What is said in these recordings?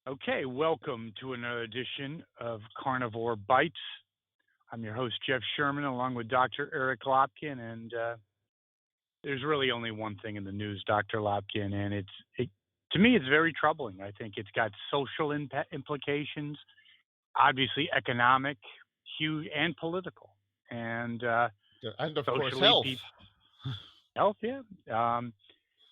Okay, welcome to another edition of Carnivore Bites. I'm your host, Jeff Sherman, along with Dr. Eric Lopkin. And there's really only one thing in the news, Dr. Lopkin, and to me, it's very troubling. I think it's got social implications, obviously economic, huge, and political. And And of course, socially, health. health, yeah.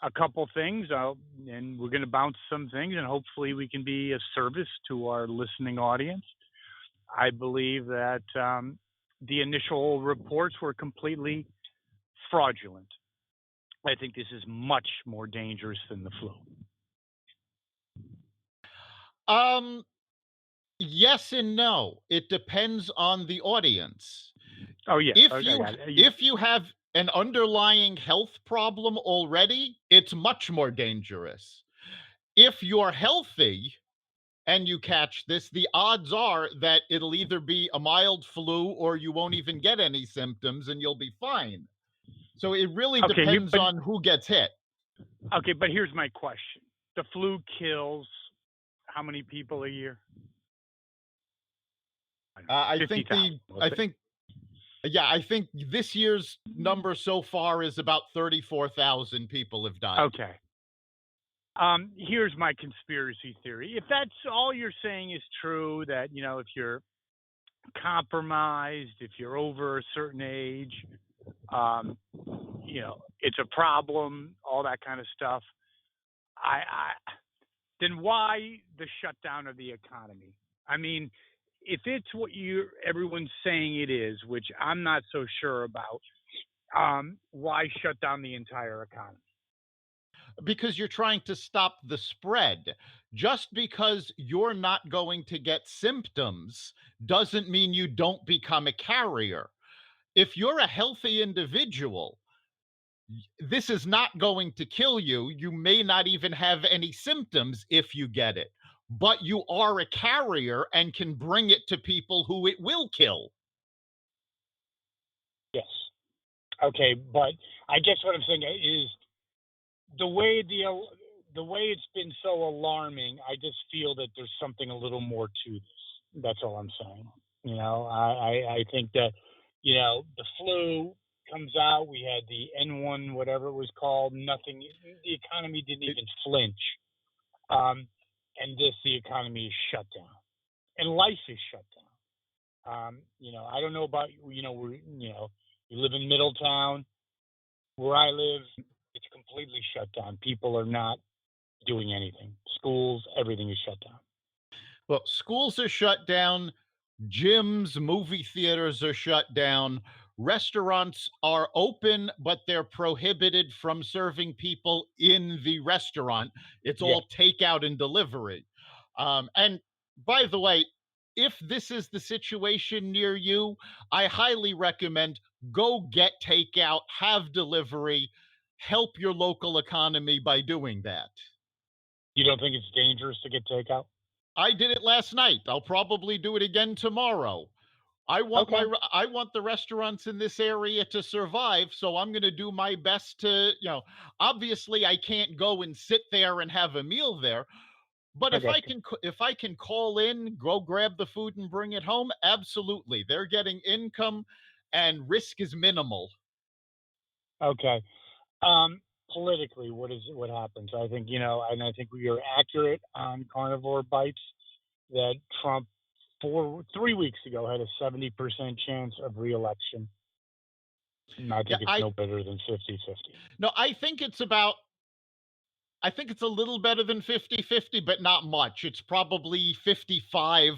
A couple things, and we're going to bounce some things, and hopefully we can be of service to our listening audience. I believe that the initial reports were completely fraudulent. I think this is much more dangerous than the flu. Yes and no. It depends on the audience. Oh yeah, If you have an underlying health problem already, it's much more dangerous. If you're healthy and you catch this, the odds are that it'll either be a mild flu or you won't even get any symptoms and you'll be fine. So it really depends on who gets hit. Okay, but here's my question. The flu kills how many people a year? I think this year's number so far is about 34,000 people have died. Okay. Here's my conspiracy theory. If that's all you're saying is true, that, if you're compromised, if you're over a certain age, it's a problem, all that kind of stuff, then why the shutdown of the economy? I mean, if it's what everyone's saying it is, which I'm not so sure about, why shut down the entire economy? Because you're trying to stop the spread. Just because you're not going to get symptoms doesn't mean you don't become a carrier. If you're a healthy individual, this is not going to kill you. You may not even have any symptoms if you get it, but you are a carrier and can bring it to people who it will kill. Yes. Okay, but I guess what I'm saying is the way it's been so alarming, I just feel that there's something a little more to this. That's all I'm saying. I think that, the flu comes out, we had the N1, whatever it was called, nothing, the economy didn't even flinch. And the economy is shut down. And life is shut down. I don't know about, you live in Middletown. Where I live, it's completely shut down. People are not doing anything. Schools, everything is shut down. Well, schools are shut down. Gyms, movie theaters are shut down. Restaurants are open, but they're prohibited from serving people in the restaurant. It's all takeout and delivery. And by the way, if this is the situation near you, I highly recommend go get takeout, have delivery, help your local economy by doing that. You don't think it's dangerous to get takeout? I did it last night. I'll probably do it again tomorrow. I want the restaurants in this area to survive, so I'm going to do my best to, obviously I can't go and sit there and have a meal there, but if I can call in, go grab the food and bring it home, absolutely. They're getting income and risk is minimal. Okay. Politically, what happens? I think, and I think we are accurate on Carnivore Bites that Trump 3 weeks ago had a 70% chance of re-election. And I think it's no better than 50-50. No, I think it's a little better than 50-50, but not much. It's probably 55-45.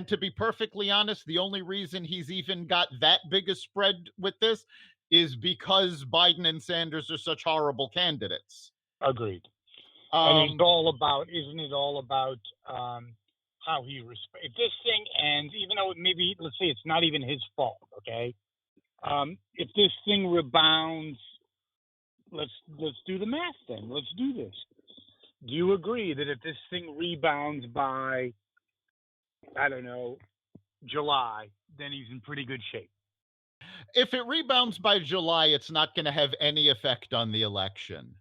To be perfectly honest, the only reason he's even got that big a spread with this is because Biden and Sanders are such horrible candidates. Agreed. And isn't it all about how he respects? If this thing ends, even though maybe, let's say it's not even his fault, okay? If this thing rebounds, let's do the math then. Let's do this. Do you agree that if this thing rebounds by, I don't know, July, then he's in pretty good shape? If it rebounds by July, it's not going to have any effect on the election.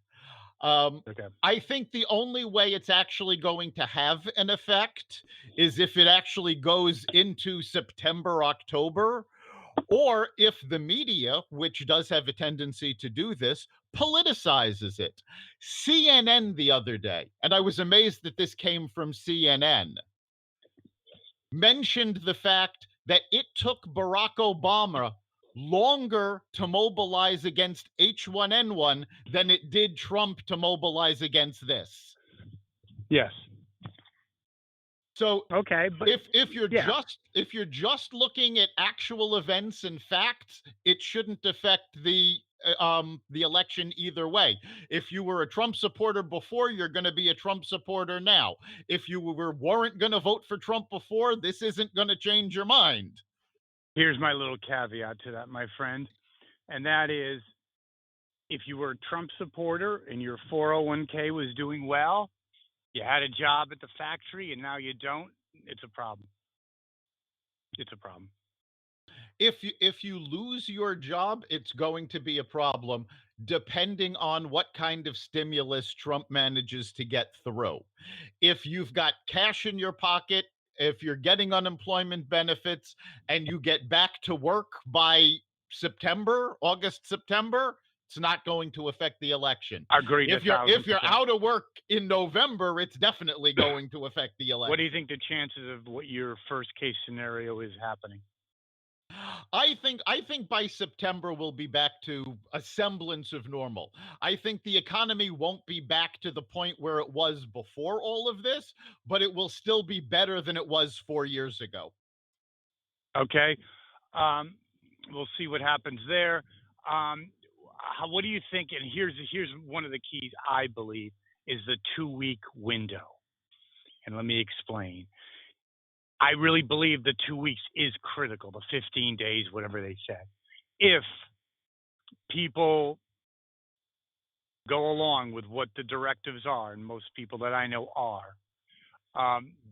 Okay. I think the only way it's actually going to have an effect is if it actually goes into September, October, or if the media, which does have a tendency to do this, politicizes it. CNN the other day, and I was amazed that this came from CNN, mentioned the fact that it took Barack Obama longer to mobilize against H1N1 than it did Trump to mobilize against this. Yes. So okay, but if you're just looking at actual events and facts, it shouldn't affect the election either way. If you were a Trump supporter before, you're going to be a Trump supporter now. If you weren't going to vote for Trump before, this isn't going to change your mind. Here's my little caveat to that, my friend, and that is, if you were a Trump supporter and your 401k was doing well, you had a job at the factory and now you don't, it's a problem. It's a problem. If you lose your job, it's going to be a problem, depending on what kind of stimulus Trump manages to get through. If you've got cash in your pocket, if you're getting unemployment benefits and you get back to work by August, September, it's not going to affect the election. Agreed. If you're out of work in November, it's definitely going to affect the election. What do you think the chances of what your first case scenario is happening? I think by September we'll be back to a semblance of normal. I think the economy won't be back to the point where it was before all of this, but it will still be better than it was 4 years ago. Okay. We'll see what happens there. What do you think? And here's one of the keys, I believe, is the 2-week window. And let me explain. I really believe the 2 weeks is critical, the 15 days, whatever they say. If people go along with what the directives are, and most people that I know are,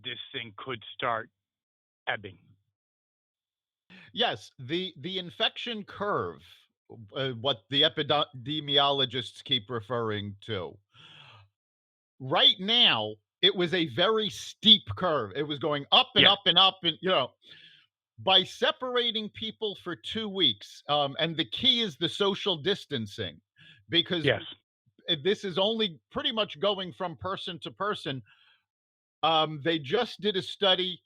this thing could start ebbing. Yes, the infection curve, what the epidemiologists keep referring to. Right now, it was a very steep curve. It was going up and up and up, and by separating people for 2 weeks, and the key is the social distancing, because this is only pretty much going from person to person. They just did a study.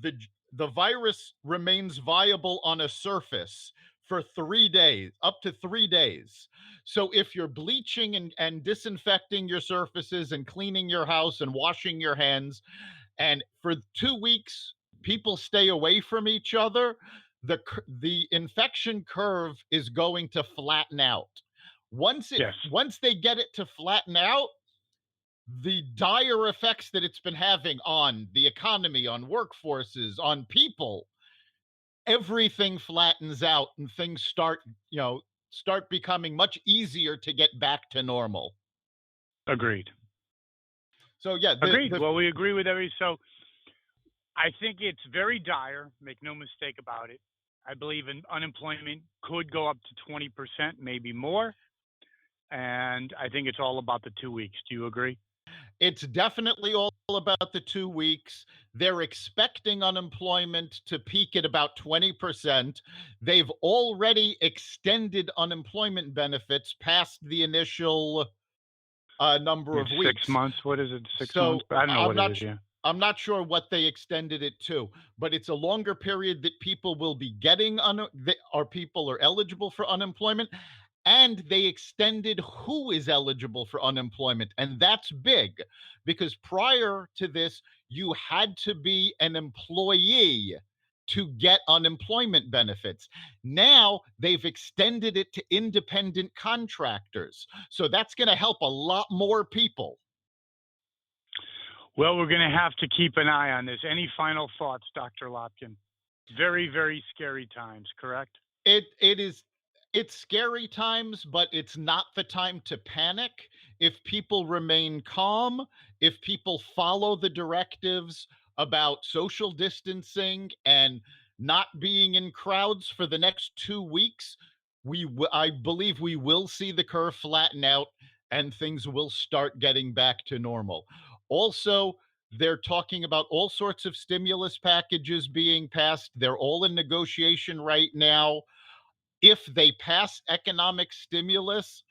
The virus remains viable on a surface for 3 days, up to 3 days. So if you're bleaching and disinfecting your surfaces and cleaning your house and washing your hands, and for 2 weeks people stay away from each other, the infection curve is going to flatten out. Once they get it to flatten out, the dire effects that it's been having on the economy, on workforces, on people, everything flattens out and things start becoming much easier to get back to normal. Agreed. So yeah, agreed. Well, we agree with everything. So I think it's very dire. Make no mistake about it. I believe unemployment could go up to 20%, maybe more. And I think it's all about the 2 weeks. Do you agree? It's definitely all about the 2 weeks. They're expecting unemployment to peak at about 20%. They've already extended unemployment benefits past the initial number of weeks. 6 months. What is it? 6 months? I don't know what it is. Yeah. I'm not sure what they extended it to, but it's a longer period that people will be getting people are eligible for unemployment. And they extended who is eligible for unemployment. And that's big, because prior to this, you had to be an employee to get unemployment benefits. Now they've extended it to independent contractors. So that's going to help a lot more people. Well, we're going to have to keep an eye on this. Any final thoughts, Dr. Lopkin? Very, very scary times, correct? It's scary times, but it's not the time to panic. If people remain calm, if people follow the directives about social distancing and not being in crowds for the next 2 weeks, I believe we will see the curve flatten out, and things will start getting back to normal. Also, they're talking about all sorts of stimulus packages being passed. They're all in negotiation right now. If they pass economic stimulus,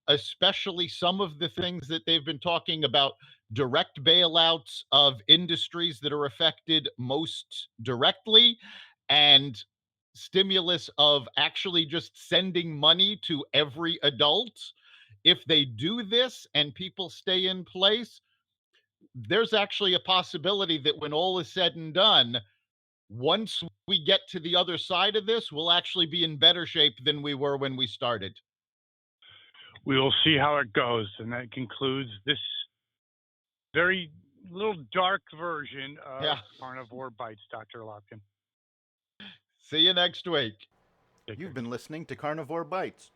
especially some of the things that they've been talking about, direct bailouts of industries that are affected most directly, and stimulus of actually just sending money to every adult. If they do this and people stay in place, there's actually a possibility that when all is said and done, once we get to the other side of this, we'll actually be in better shape than we were when we started. We will see how it goes. And that concludes this very little dark version of Carnivore Bites, Dr. Lopkin. See you next week. You've been listening to Carnivore Bites,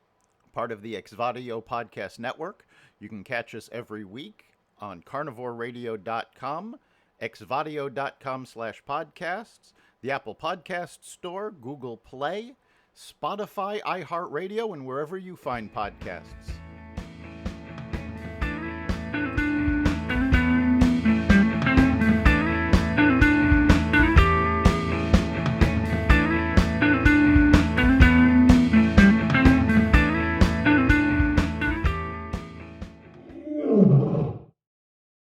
part of the Exvadio Podcast Network. You can catch us every week on carnivoreradio.com, exvadio.com/podcasts, the Apple Podcast Store, Google Play, Spotify, iHeartRadio, and wherever you find podcasts.